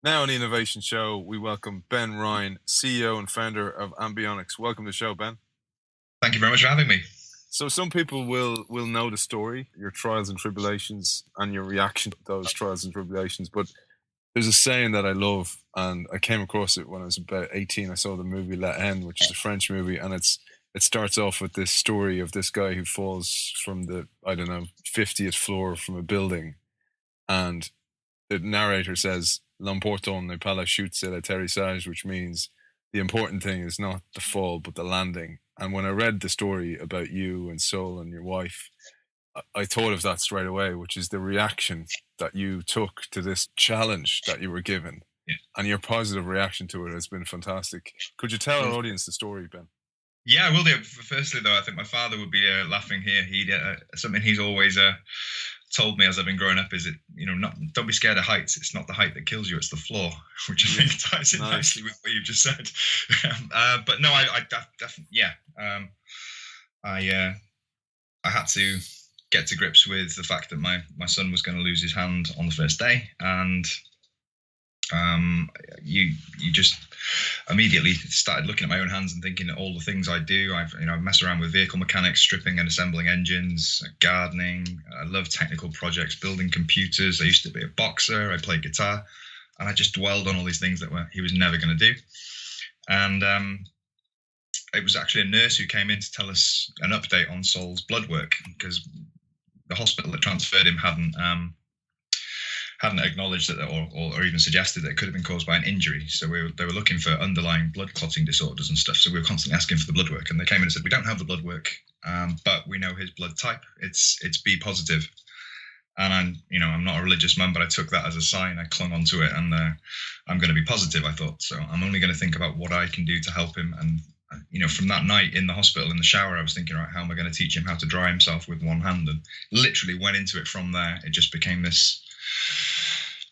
Now on the Innovation Show, we welcome Ben Ryan, CEO and founder of Ambionics. Welcome to the show, Ben. Thank you very much for having me. So some people will know the story, your trials and tribulations, and your reaction to those trials and tribulations. But there's a saying that I love, and I came across it when I was about 18. I saw the movie La Haine, which is a French movie, and it starts off with this story of this guy who falls from the, I don't know, 50th floor from a building, and the narrator says, "L'important n'est pas la chute, c'est l'atterrissage," which means the important thing is not the fall, but the landing. And when I read the story about you and Sol and your wife, I thought of that straight away, which is the reaction that you took to this challenge that you were given. Yeah. And your positive reaction to it has been fantastic. Could you tell our audience the story, Ben? Yeah, I will do. Firstly, though, I think my father would be laughing here. He something he's always told me as I've been growing up is don't be scared of heights. It's not the height that kills you; it's the floor, which I think ties in nicely with what you just said. But no, I definitely, yeah. I had to get to grips with the fact that my son was going to lose his hand on the first day, and you just immediately started looking at my own hands and thinking all the things I do. I mess around with vehicle mechanics, stripping and assembling engines, gardening. I love technical projects, building computers. I used to be a boxer. I played guitar, and I just dwelled on all these things that he was never going to do. And it was actually a nurse who came in to tell us an update on Sol's blood work, because the hospital that transferred him hadn't acknowledged that or even suggested that it could have been caused by an injury. So they were looking for underlying blood clotting disorders and stuff. So we were constantly asking for the blood work, and they came in and said, "We don't have the blood work, but we know his blood type. It's B positive." And I'm not a religious man, but I took that as a sign. I clung onto it, and I'm going to be positive, I thought. So I'm only going to think about what I can do to help him. And from that night in the hospital, in the shower, I was thinking, right, how am I going to teach him how to dry himself with one hand? And literally went into it from there. It just became this.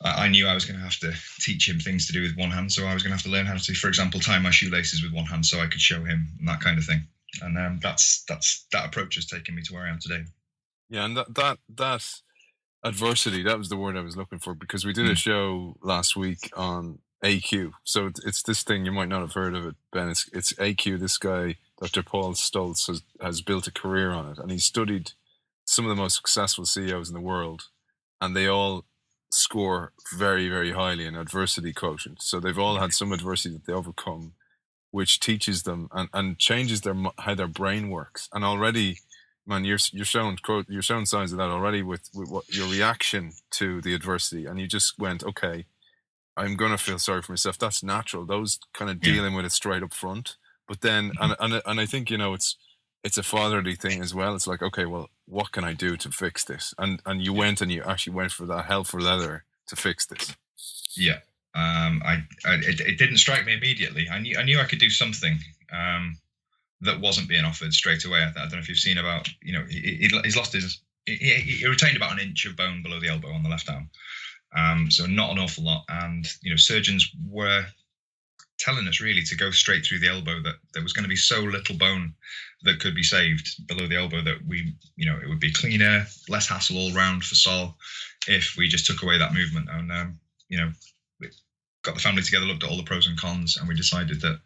I knew I was going to have to teach him things to do with one hand, so I was going to have to learn how to, for example, tie my shoelaces with one hand, so I could show him, and that kind of thing. And that approach has taken me to where I am today. Yeah, and that adversity, that was the word I was looking for, because we did a show last week on AQ. So it's this thing, you might not have heard of it, Ben. It's AQ. This guy, Dr. Paul Stoltz, has built a career on it, and he studied some of the most successful CEOs in the world, and they all score very, very highly in adversity quotient. So they've all had some adversity that they overcome, which teaches them and changes how their brain works. And already, man, you're showing signs of that already with what your reaction to the adversity, and you just went, okay, I'm gonna feel sorry for myself. That's natural. Those kind of dealing with it straight up front. But then, and I think it's a fatherly thing as well. It's like, okay, well, what can I do to fix this? And you went and you actually went for that hell for leather to fix this. Yeah. It didn't strike me immediately. I knew I could do something that wasn't being offered straight away. I don't know if you've seen about, he's lost he retained about an inch of bone below the elbow on the left arm. So not an awful lot. And, surgeons were telling us really to go straight through the elbow, that there was going to be so little bone that could be saved below the elbow that it would be cleaner, less hassle all round for Sol if we just took away that movement. And, we got the family together, looked at all the pros and cons, and we decided that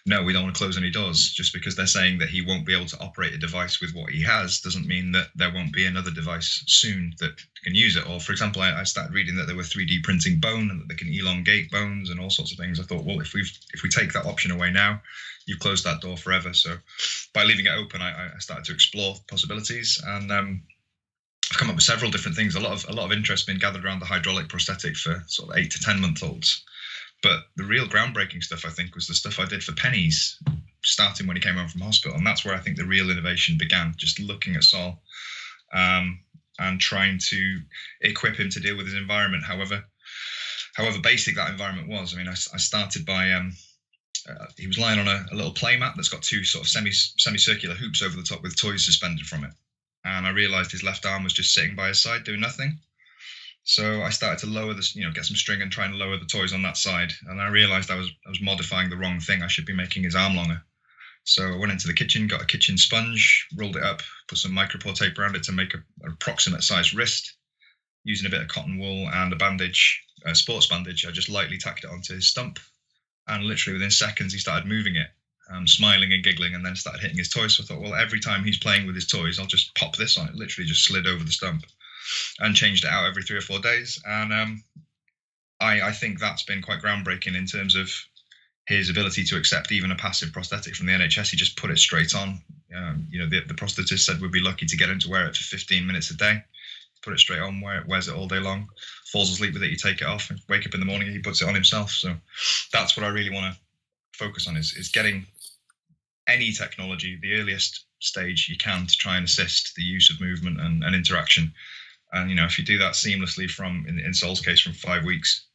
no, we don't want to close any doors. Just because they're saying that he won't be able to operate a device with what he has doesn't mean that there won't be another device soon that can use it. Or, for example, I started reading that there were 3D printing bone and that they can elongate bones and all sorts of things. I thought, well, if we take that option away now, you've closed that door forever. So by leaving it open, I started to explore possibilities, and I've come up with several different things. A lot of interest been gathered around the hydraulic prosthetic for sort of 8 to 10 month olds. But the real groundbreaking stuff, I think, was the stuff I did for Pennies, starting when he came home from hospital. And that's where I think the real innovation began, just looking at Sol and trying to equip him to deal with his environment, however basic that environment was. I mean, I started by, he was lying on a little play mat that's got 2 sort of semicircular hoops over the top with toys suspended from it. And I realized his left arm was just sitting by his side doing nothing. So I started to lower this, get some string and try and lower the toys on that side. And I realized I was modifying the wrong thing. I should be making his arm longer. So I went into the kitchen, got a kitchen sponge, rolled it up, put some micropore tape around it to make an approximate size wrist. using a bit of cotton wool and a bandage, a sports bandage. I just lightly tacked it onto his stump, and literally within seconds he started moving it, smiling and giggling, and then started hitting his toys. So I thought, well, every time he's playing with his toys, I'll just pop this on it. Literally just slid over the stump and changed it out every 3 or 4 days. And I think that's been quite groundbreaking in terms of his ability to accept even a passive prosthetic from the NHS. He just put it straight on. The prosthetist said we'd be lucky to get him to wear it for 15 minutes a day. Put it straight on, wears it all day long, falls asleep with it, you take it off, and wake up in the morning, he puts it on himself. So that's what I really want to focus on, is getting any technology, the earliest stage you can, to try and assist the use of movement and interaction. And, if you do that seamlessly from, in Sol's case, from 5 weeks,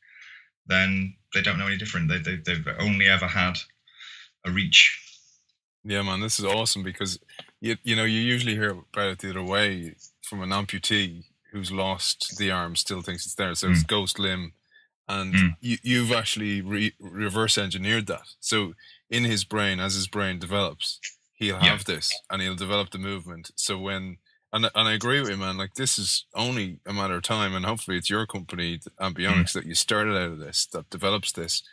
then they don't know any different. They've only ever had a reach. Yeah, man, this is awesome, because you usually hear about it the other way from an amputee who's lost the arm, still thinks it's there. So it's ghost limb. And you've actually reverse engineered that. So in his brain, as his brain develops, he'll have this, and he'll develop the movement. So when, and I agree with you, man, like, this is only a matter of time, and hopefully it's your company, Ambionics, that you started out of this, that develops this.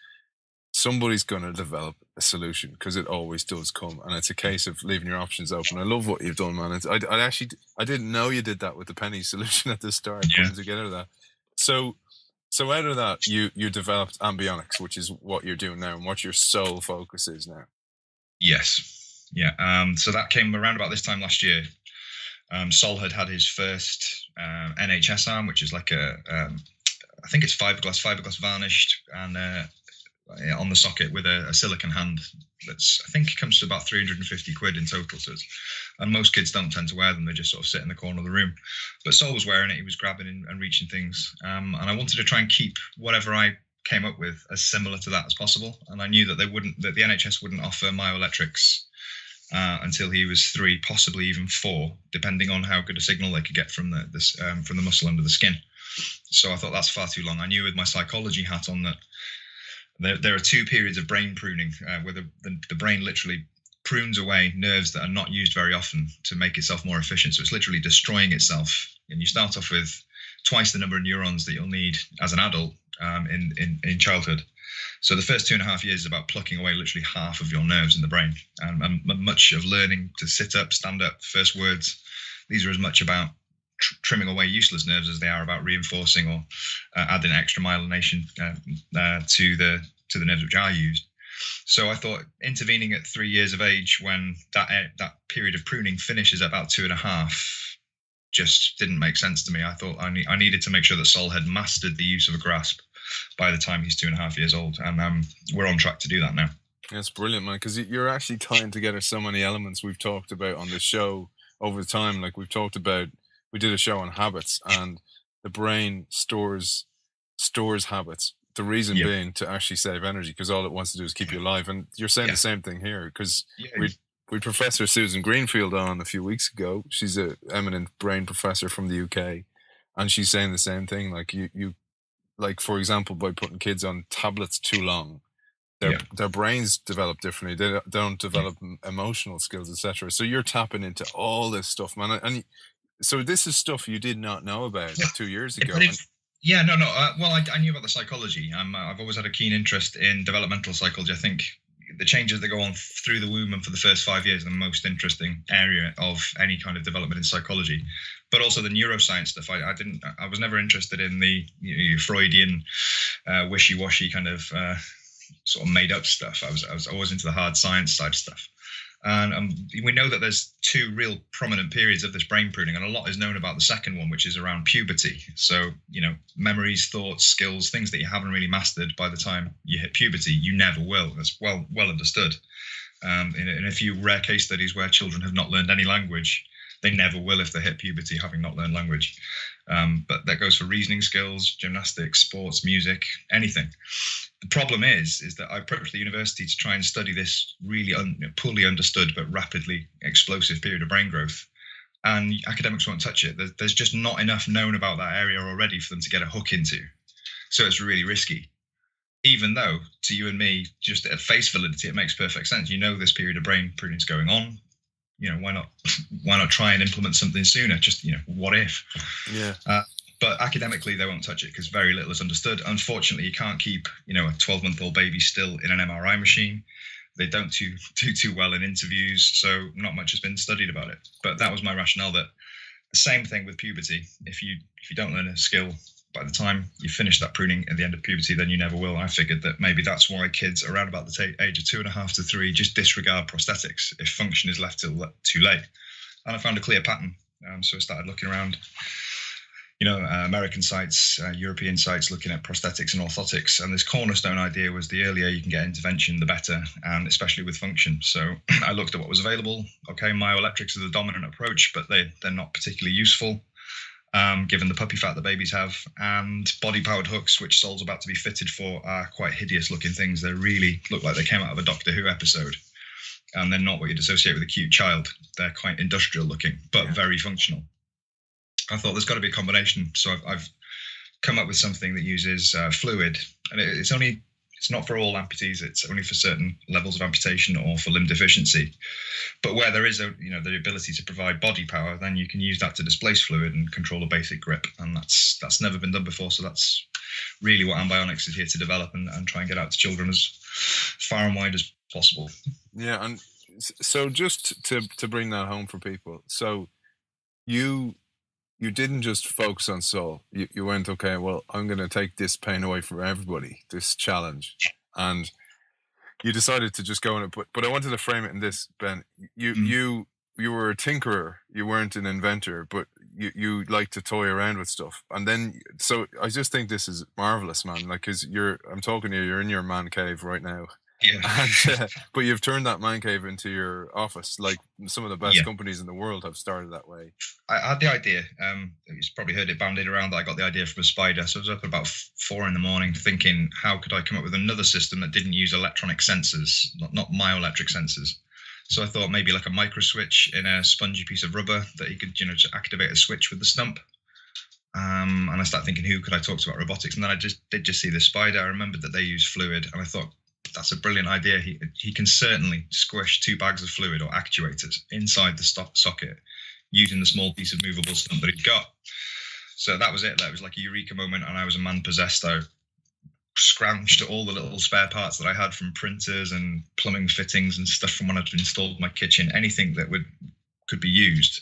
Somebody's going to develop a solution, because it always does come, and it's a case of leaving your options open. I love what you've done, man. I didn't know you did that with the penny solution at the start, putting together that. So out of that, you developed Ambionics, which is what you're doing now, and what your sole focus is now. Yes. Yeah. So that came around about this time last year. Sol had his first NHS arm, which is like I think it's fiberglass varnished, and on the socket with a silicon hand. I think it comes to about 350 quid in total. And most kids don't tend to wear them. They just sort of sit in the corner of the room. But Sol was wearing it. He was grabbing and reaching things. And I wanted to try and keep whatever I came up with as similar to that as possible. And I knew that the NHS wouldn't offer myoelectrics until he was 3, possibly even 4, depending on how good a signal they could get from the muscle under the skin. So I thought, that's far too long. I knew with my psychology hat on that there are 2 periods of brain pruning, where the brain literally prunes away nerves that are not used very often to make itself more efficient. So it's literally destroying itself. And you start off with twice the number of neurons that you'll need as an adult in childhood. So the first 2.5 years is about plucking away literally half of your nerves in the brain. And much of learning to sit up, stand up, first words, these are as much about trimming away useless nerves as they are about reinforcing or adding extra myelination to the nerves which are used. So I thought intervening at 3 years of age, when that period of pruning finishes at about 2.5, just didn't make sense to me. I thought I needed to make sure that Sol had mastered the use of a grasp by the time he's 2.5 years old, and we're on track to do that now. That's brilliant, man, because you're actually tying together so many elements we've talked about on the show over time. Like, we've talked about, we did a show on habits, and the brain stores habits. The reason being to actually save energy, because all it wants to do is keep you alive. And you're saying the same thing here, because we had Professor Susan Greenfield on a few weeks ago. She's an eminent brain professor from the UK, and she's saying the same thing. Like, you like, for example, by putting kids on tablets too long, their brains develop differently. They don't develop emotional skills, etc. So you're tapping into all this stuff, man. And so this is stuff you did not know about 2 years ago. Well, I knew about the psychology. I've always had a keen interest in developmental psychology. I think the changes that go on through the womb and for the first 5 years are the most interesting area of any kind of development in psychology. But also the neuroscience stuff. I was never interested in the Freudian wishy-washy kind of sort of made up stuff. I was always into the hard science side stuff. And we know that there's 2 real prominent periods of this brain pruning, and a lot is known about the second one, which is around puberty. So, memories, thoughts, skills, things that you haven't really mastered by the time you hit puberty, you never will. That's well understood. In a few rare case studies where children have not learned any language, they never will if they hit puberty having not learned language. But that goes for reasoning skills, gymnastics, sports, music, anything. The problem is that I approached the university to try and study this really poorly understood but rapidly explosive period of brain growth. And academics won't touch it. There's just not enough known about that area already for them to get a hook into. So it's really risky. Even though, to you and me, just at face validity, it makes perfect sense. This period of brain pruning is going on. Why not try and implement something sooner? Just, what if? Yeah. But academically, they won't touch it because very little is understood. Unfortunately, you can't keep, a 12-month-old baby still in an MRI machine. They don't do too well in interviews, so not much has been studied about it. But that was my rationale, that the same thing with puberty. If you don't learn a skill by the time you finish that pruning at the end of puberty, then you never will. I figured that maybe that's why kids around about the age of 2.5 to 3 just disregard prosthetics if function is left till too late. And I found a clear pattern. So I started looking around, American sites, European sites looking at prosthetics and orthotics. And this cornerstone idea was the earlier you can get intervention, the better, and especially with function. So I looked at what was available. Okay, myoelectrics is the dominant approach, but they're not particularly useful, given the puppy fat the babies have. And body-powered hooks, which Sol's about to be fitted for, are quite hideous-looking things. They really look like they came out of a Doctor Who episode. And they're not what you'd associate with a cute child. They're quite industrial-looking, but very functional. I thought there's got to be a combination. So I've come up with something that uses fluid, and it's not for all amputees. It's only for certain levels of amputation or for limb deficiency. But where there is the ability to provide body power, then you can use that to displace fluid and control a basic grip. And that's never been done before. So that's really what Ambionics is here to develop and try and get out to children as far and wide as possible. Yeah, and so just to bring that home for people, so you didn't just focus on Sol. You went, okay, well, I'm going to take this pain away from everybody, this challenge. And you decided to just go in it. But I wanted to frame it in this, Ben. You were a tinkerer. You weren't an inventor, but you like to toy around with stuff. And then, so I just think this is marvelous, man. Like, because I'm talking to you, you're in your man cave right now. Yeah. And, but you've turned that man cave into your office. Like some of the best companies in the world have started that way. I had the idea. You've probably heard it bandied around that I got the idea from a spider. So I was up at about 4 a.m. thinking, how could I come up with another system that didn't use electronic sensors, not myoelectric sensors? So I thought maybe like a micro switch in a spongy piece of rubber that you could, just activate a switch with the stump. And I started thinking, who could I talk to about robotics? And then I did see the spider. I remembered that they use fluid, and I thought, that's a brilliant idea. He can certainly squish 2 bags of fluid or actuators inside the socket using the small piece of movable stump that he'd got. So that was it. That was like a eureka moment, and I was a man possessed. I scrounged all the little spare parts that I had from printers and plumbing fittings and stuff from when I'd installed my kitchen, anything that could be used,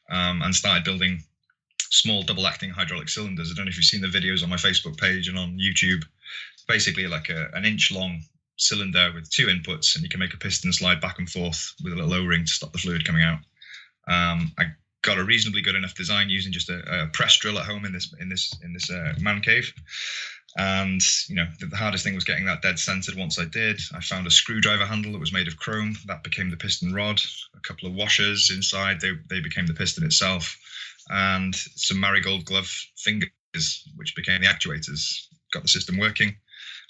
and started building small double-acting hydraulic cylinders. I don't know if you've seen the videos on my Facebook page and on YouTube. Basically like an inch-long cylinder with 2 inputs, and you can make a piston slide back and forth with a little O-ring to stop the fluid coming out. I got a reasonably good enough design using just a press drill at home in this man cave. And the hardest thing was getting that dead centered. Once I did, I found a screwdriver handle that was made of chrome. That became the piston rod. A couple of washers inside, they became the piston itself, and some marigold glove fingers, which became the actuators. Got the system working.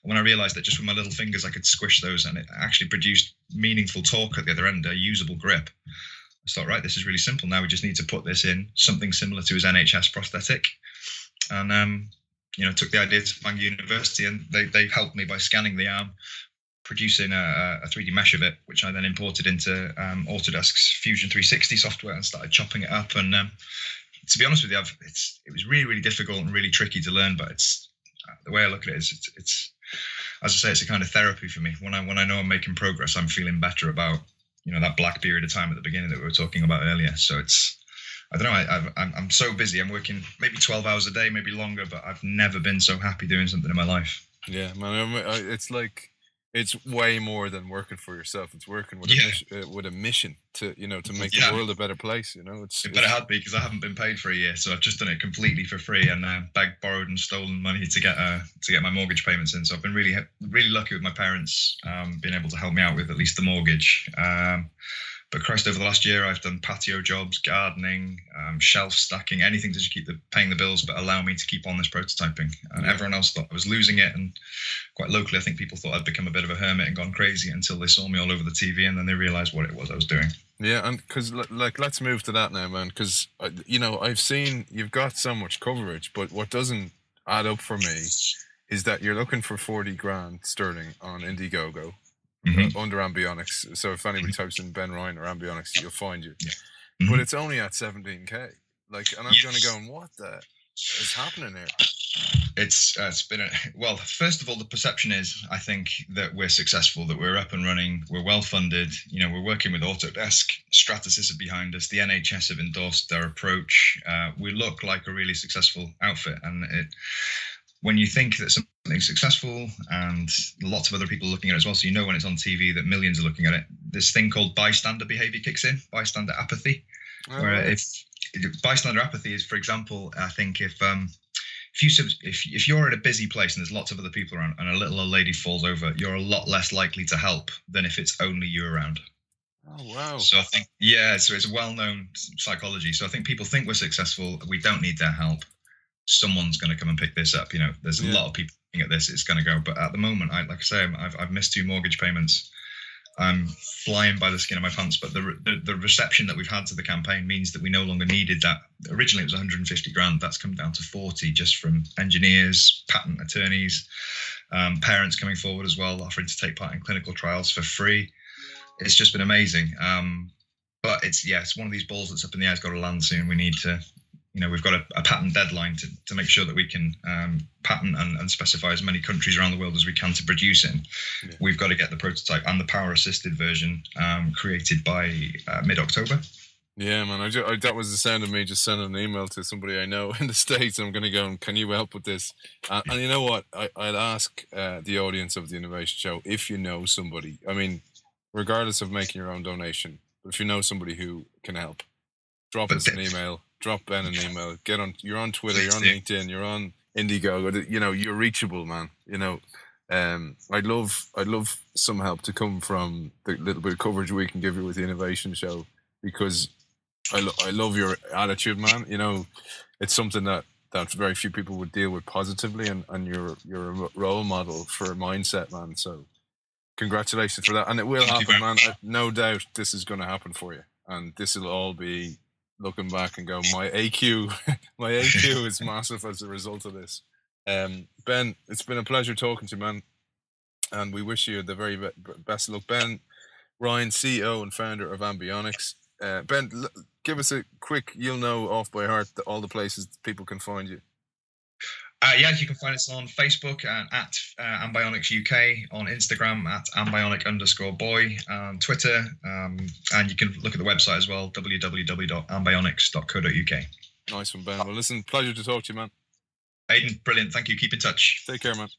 When I realized that just with my little fingers I could squish those, and it actually produced meaningful torque at the other end, a usable grip, I thought, right, this is really simple. Now we just need to put this in something similar to his NHS prosthetic. And took the idea to Bangor University, and they helped me by scanning the arm, producing a 3D mesh of it, which I then imported into Autodesk's Fusion 360 software and started chopping it up. And to be honest with you, it was really, really difficult and really tricky to learn, but it's the way I look at it is it's as I say, it's a kind of therapy for me. When I know I'm making progress, I'm feeling better about that black period of time at the beginning that we were talking about earlier. So I don't know. I'm so busy. I'm working maybe 12 hours a day, maybe longer, but I've never been so happy doing something in my life. Yeah, man. It's like, it's way more than working for yourself. It's working with a mission to make the world a better place. It better had be, because I haven't been paid for a year, so I've just done it completely for free and begged, borrowed, and stolen money to get my mortgage payments in. So I've been really, really lucky with my parents being able to help me out with at least the mortgage. But Christ, over the last year, I've done patio jobs, gardening, shelf stacking, anything to just keep paying the bills, but allow me to keep on this prototyping. And everyone else thought I was losing it. And quite locally, I think people thought I'd become a bit of a hermit and gone crazy until they saw me all over the TV, and then they realized what it was I was doing. Yeah, and because let's move to that now, man. Because I've seen you've got so much coverage, but what doesn't add up for me is that you're looking for 40 grand sterling on Indiegogo. Under Ambionics. So if anybody types in Ben Ryan or Ambionics, you'll find you. But it's only at 17k. And I'm going to go, what the? is happening here? It's been well. First of all, the perception is, I think, that we're successful, that we're up and running, we're well funded. You know, we're working with Autodesk, Stratasys are behind us, the NHS have endorsed their approach. We look like a really successful outfit, and when you think that something's successful and lots of other people are looking at it as well, so you know when it's on TV that millions are looking at it, this thing called bystander behavior kicks in, bystander apathy. Where if bystander apathy is, for example, I think if you're at a busy place and there's lots of other people around and a little old lady falls over, you're a lot less likely to help than if it's only you around. Oh, wow. So I think, so it's well-known psychology. So I think people think we're successful. We don't need their help. Someone's going to come and pick this up. You know, there's a lot of people looking at this. It's going to go. But at the moment, like I say, I've missed 2 mortgage payments. I'm flying by the skin of my pants, but the reception that we've had to the campaign means that we no longer needed that. Originally, it was 150 grand. That's come down to 40 just from engineers, patent attorneys, parents coming forward as well, offering to take part in clinical trials for free. It's just been amazing. But it's one of these balls that's up in the air. It's got to land soon. We need to, we've got a patent deadline to make sure that we can patent and specify as many countries around the world as we can to produce in. Yeah. We've got to get the prototype and the power-assisted version created by mid-October. Yeah, man. I that was the sound of me just sending an email to somebody I know in the States. I'm going to go, can you help with this? And you know what? I'd ask the audience of the Innovation Show, if you know somebody, I mean, regardless of making your own donation, but if you know somebody who can help, drop us an email. Drop Ben an email. You're on Twitter. You're on LinkedIn. You're on Indiegogo. You're reachable, man. I'd love some help to come from the little bit of coverage we can give you with the Innovation Show, because I love your attitude, man. It's something that very few people would deal with positively, and you're a role model for a mindset, man. So congratulations for that, and it will happen, man. No doubt this is going to happen for you, and this will all be. Looking back and go, my AQ is massive as a result of this. Ben, it's been a pleasure talking to you, man, and we wish you the very best of luck. Ben Ryan, CEO and founder of Ambionics. Ben, give us a quick, you'll know off by heart all the places people can find you. You can find us on Facebook at Ambionics UK, on Instagram at Ambionic_boy, on Twitter, and you can look at the website as well, www.ambionics.co.uk. Nice one, Ben. Well, listen, pleasure to talk to you, man. Aidan, brilliant. Thank you. Keep in touch. Take care, man.